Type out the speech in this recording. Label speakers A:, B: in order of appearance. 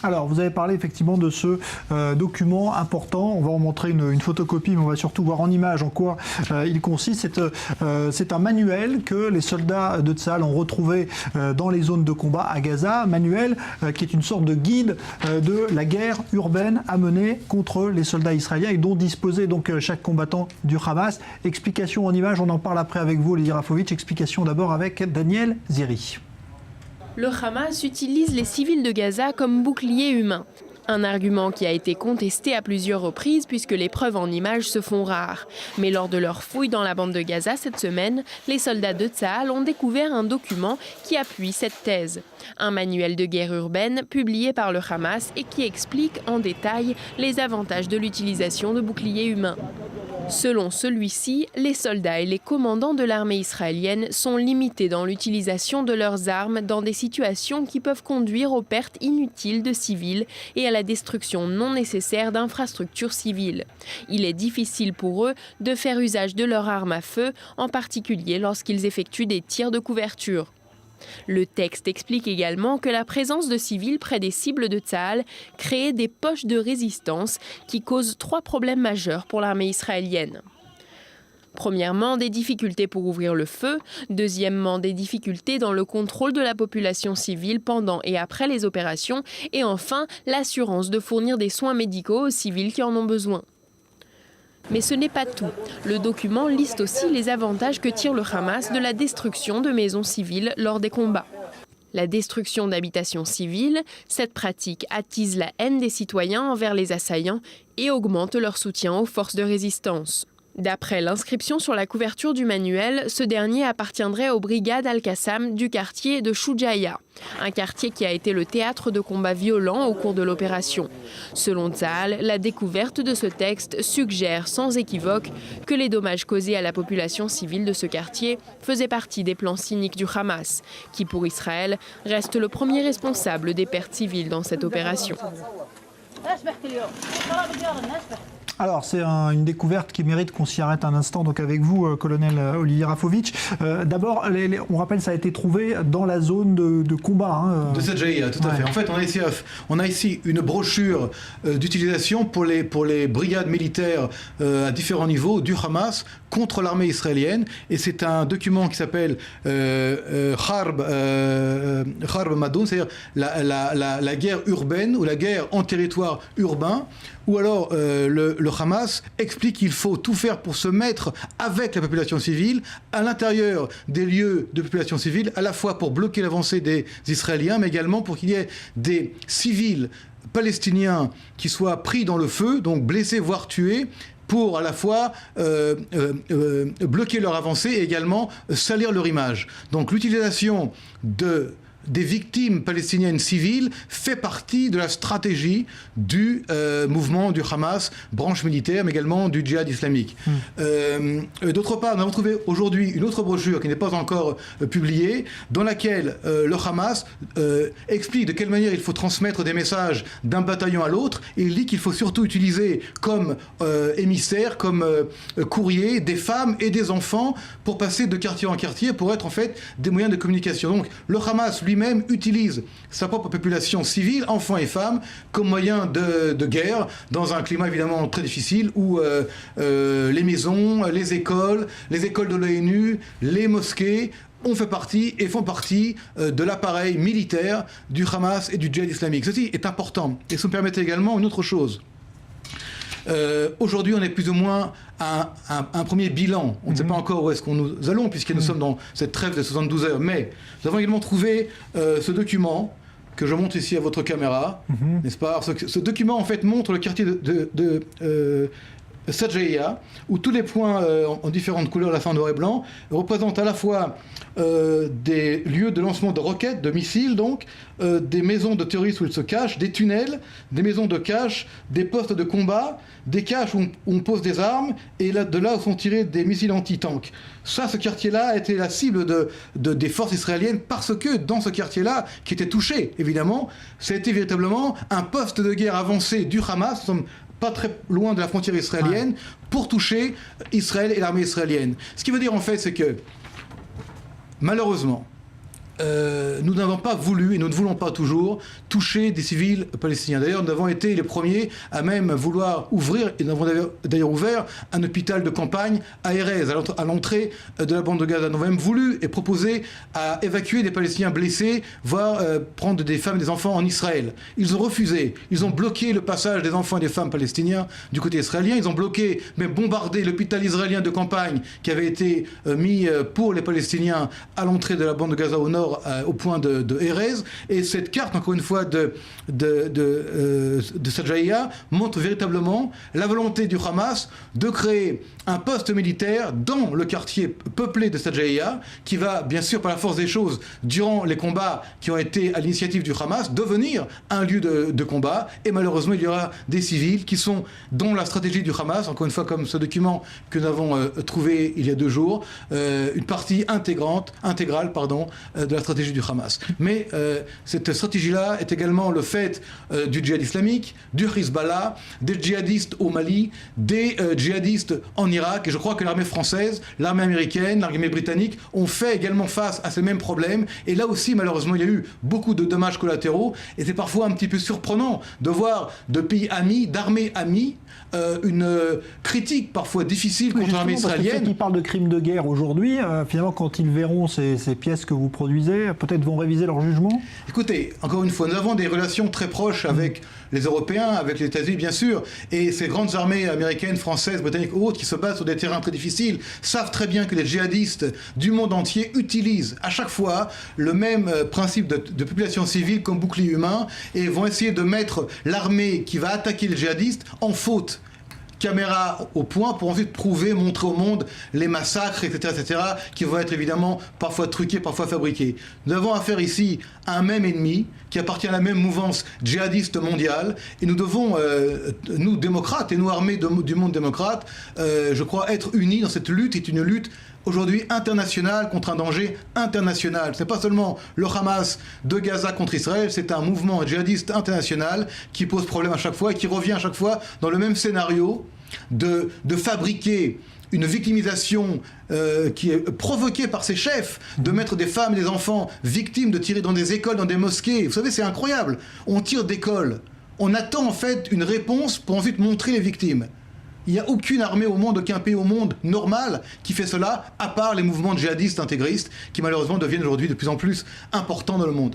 A: Alors, vous avez parlé effectivement de ce document important. On va en montrer une photocopie, mais on va surtout voir en image en quoi il consiste. C'est un manuel que les soldats de Tsahal ont retrouvé dans les zones de combat à Gaza. Manuel qui est une sorte de guide de la guerre urbaine à mener contre les soldats israéliens et dont disposait donc chaque combattant du Hamas. Explication en image, on en parle après avec vous, Olivier Rafovitch. Explication d'abord avec Daniel Ziri.
B: Le Hamas utilise les civils de Gaza comme bouclier humain. Un argument qui a été contesté à plusieurs reprises puisque les preuves en images se font rares. Mais lors de leur fouille dans la bande de Gaza cette semaine, les soldats de Tsahal ont découvert un document qui appuie cette thèse. Un manuel de guerre urbaine publié par le Hamas et qui explique en détail les avantages de l'utilisation de boucliers humains. Selon celui-ci, les soldats et les commandants de l'armée israélienne sont limités dans l'utilisation de leurs armes dans des situations qui peuvent conduire aux pertes inutiles de civils et à la destruction non nécessaire d'infrastructures civiles. Il est difficile pour eux de faire usage de leurs armes à feu, en particulier lorsqu'ils effectuent des tirs de couverture. Le texte explique également que la présence de civils près des cibles de Tsahal crée des poches de résistance qui causent 3 problèmes majeurs pour l'armée israélienne. Premièrement, des difficultés pour ouvrir le feu. Deuxièmement, des difficultés dans le contrôle de la population civile pendant et après les opérations. Et enfin, l'assurance de fournir des soins médicaux aux civils qui en ont besoin. Mais ce n'est pas tout. Le document liste aussi les avantages que tire le Hamas de la destruction de maisons civiles lors des combats. La destruction d'habitations civiles, cette pratique attise la haine des citoyens envers les assaillants et augmente leur soutien aux forces de résistance. D'après l'inscription sur la couverture du manuel, ce dernier appartiendrait aux brigades Al-Qassam du quartier de Shoujaïa, un quartier qui a été le théâtre de combats violents au cours de l'opération. Selon Tsahal, la découverte de ce texte suggère sans équivoque que les dommages causés à la population civile de ce quartier faisaient partie des plans cyniques du Hamas, qui pour Israël reste le premier responsable des pertes civiles dans cette opération.
A: Alors, c'est une découverte qui mérite qu'on s'y arrête un instant, donc avec vous, colonel Olivier Rafovitch. D'abord, on rappelle, ça a été trouvé dans la zone de combat.
C: De cette GIA, tout à fait. En fait, on a ici une brochure d'utilisation pour les brigades militaires à différents niveaux du Hamas contre l'armée israélienne. Et c'est un document qui s'appelle Harb Madoun, c'est-à-dire la guerre urbaine ou la guerre en territoire urbain, ou alors le Hamas explique qu'il faut tout faire pour se mettre avec la population civile, à l'intérieur des lieux de population civile, à la fois pour bloquer l'avancée des Israéliens, mais également pour qu'il y ait des civils palestiniens qui soient pris dans le feu, donc blessés, voire tués, pour à la fois bloquer leur avancée et également salir leur image. Donc l'utilisation des victimes palestiniennes civiles fait partie de la stratégie du mouvement du Hamas, branche militaire, mais également du djihad islamique. D'autre part, nous avons trouvé aujourd'hui une autre brochure qui n'est pas encore publiée, dans laquelle le Hamas explique de quelle manière il faut transmettre des messages d'un bataillon à l'autre, et il dit qu'il faut surtout utiliser comme émissaires, comme courriers, des femmes et des enfants pour passer de quartier en quartier, pour être en fait des moyens de communication. Donc le Hamas lui-même utilise sa propre population civile, enfants et femmes, comme moyen de guerre, dans un climat évidemment très difficile où les maisons, les écoles de l'ONU, les mosquées font partie de l'appareil militaire du Hamas et du djihad islamique. Ceci est important. Et ça me permettait également une autre chose. Aujourd'hui, on est plus ou moins à un premier bilan. On ne sait pas encore où est-ce qu'on nous allons, puisque nous sommes dans cette trêve de 72 heures. Mais nous avons également trouvé ce document que je montre ici à votre caméra, n'est-ce pas? Ce document, en fait, montre le quartier de Sajaiya, où tous les points en différentes couleurs, à la fin noir et blanc, représentent à la fois des lieux de lancement de roquettes, de missiles, donc, des maisons de terroristes où ils se cachent, des tunnels, des maisons de cache, des postes de combat, des caches où on pose des armes, et de là où sont tirés des missiles anti-tanks. Ce quartier-là a été la cible des forces israéliennes, parce que dans ce quartier-là, qui était touché, évidemment, ça a été véritablement un poste de guerre avancé du Hamas, pas très loin de la frontière israélienne, pour toucher Israël et l'armée israélienne. Ce qui veut dire en fait, c'est que, malheureusement, nous n'avons pas voulu, et nous ne voulons pas toujours, toucher des civils palestiniens. D'ailleurs, nous avons été les premiers à même vouloir ouvrir, et nous avons d'ailleurs ouvert un hôpital de campagne à Erez, à l'entrée de la bande de Gaza. Nous avons même voulu et proposé à évacuer des Palestiniens blessés, voire prendre des femmes et des enfants en Israël. Ils ont refusé. Ils ont bloqué le passage des enfants et des femmes palestiniens du côté israélien. Ils ont bloqué, même bombardé l'hôpital israélien de campagne qui avait été mis pour les Palestiniens à l'entrée de la bande de Gaza au nord, au point de Erez. Et cette carte, encore une fois, de Sajaïa montre véritablement la volonté du Hamas de créer un poste militaire dans le quartier peuplé de Sajaïa, qui va, bien sûr, par la force des choses, durant les combats qui ont été à l'initiative du Hamas, devenir un lieu de combat. Et malheureusement, il y aura des civils qui sont dans la stratégie du Hamas, encore une fois, comme ce document que nous avons trouvé il y a 2 jours, une partie intégrale de la stratégie du Hamas. Mais cette stratégie-là est également le fait du djihad islamique, du Hezbollah, des djihadistes au Mali, des djihadistes en Irak. Et je crois que l'armée française, l'armée américaine, l'armée britannique ont fait également face à ces mêmes problèmes. Et là aussi, malheureusement, il y a eu beaucoup de dommages collatéraux. Et c'est parfois un petit peu surprenant de voir de pays amis, d'armées amies, une critique parfois difficile contre l'armée israélienne.
A: Ceux qui parlent de crimes de guerre aujourd'hui, finalement, quand ils verront ces pièces que vous produisez, peut-être vont réviser leur jugement?
C: Écoutez, encore une fois, nous avons des relations très proches avec les Européens, avec les États-Unis, bien sûr, et ces grandes armées américaines, françaises, britanniques ou autres qui se battent sur des terrains très difficiles savent très bien que les djihadistes du monde entier utilisent à chaque fois le même principe de population civile comme bouclier humain et vont essayer de mettre l'armée qui va attaquer les djihadistes en faute. Caméra au point pour ensuite prouver, montrer au monde les massacres, etc., qui vont être évidemment parfois truqués, parfois fabriqués. Nous avons affaire ici à un même ennemi qui appartient à la même mouvance djihadiste mondiale et nous devons, nous démocrates et nous armés du monde démocrate, je crois être unis dans cette lutte. C'est une lutte aujourd'hui internationale contre un danger international. Ce n'est pas seulement le Hamas de Gaza contre Israël, c'est un mouvement djihadiste international qui pose problème à chaque fois et qui revient à chaque fois dans le même scénario de fabriquer une victimisation qui est provoquée par ses chefs, de mettre des femmes et des enfants victimes, de tirer dans des écoles, dans des mosquées. Vous savez, c'est incroyable. On tire d'écoles. On attend en fait une réponse pour ensuite montrer les victimes. Il n'y a aucune armée au monde, aucun pays au monde normal qui fait cela, à part les mouvements djihadistes intégristes qui malheureusement deviennent aujourd'hui de plus en plus importants dans le monde.